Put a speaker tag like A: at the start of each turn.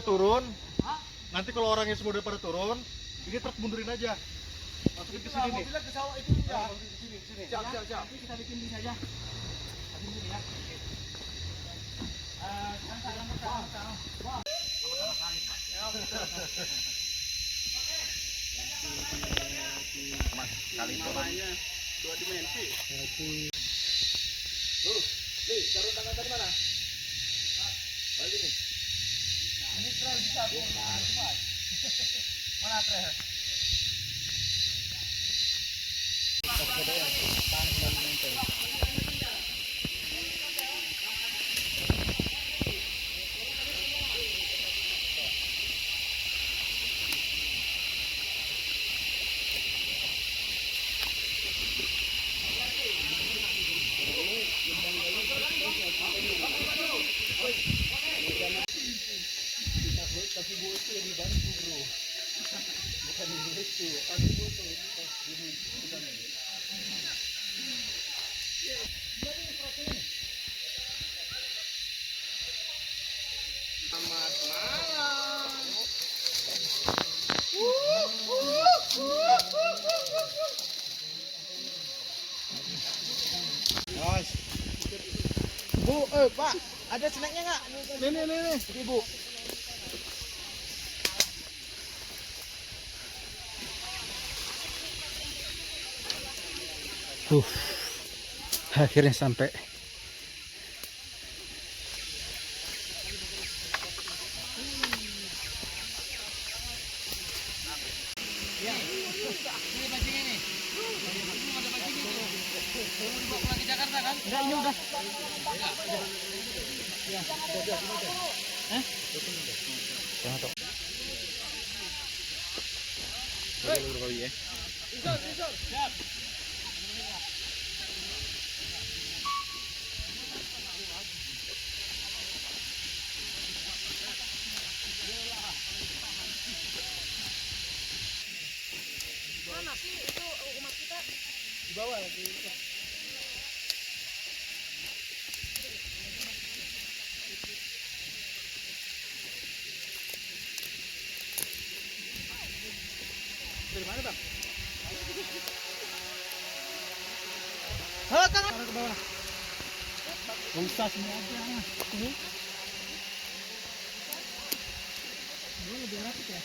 A: turun, nanti kalau orangnya semua udah pada turun, ini truk mundurin aja. Masukin ke sini nih.
B: Mobilnya ke sawah itu ya.
A: Masukin ke sini, sini.
B: Siap. Nanti kita bikin di sini aja. Bikin sini ya.
A: Kali
B: namanya 2 dimensi.
A: Nih, taruh tangan dari mana? Balik nih.
B: Ini trail bisa tuh. Mana trail?
A: Kasih buat itu lebih bantu bro, bukan itu. Kasih buat itu ini bukan ini. Selamat malam. Guys,
B: Bu, Pak, ada snacknya nggak?
A: nih.
B: Ibu.
C: Akhirnya sampai.
B: Ya, ini bajing ini. Belum ada bajing itu. Belum dibawa pulang ke Jakarta kan? Enggak, ini udah.
D: Mana sih itu umat kita?
B: Di bawah lagi. Dari mana, Bang? Tangan ke bawah. Gak usah semua aja. Ini. Ini lebih rapid ya.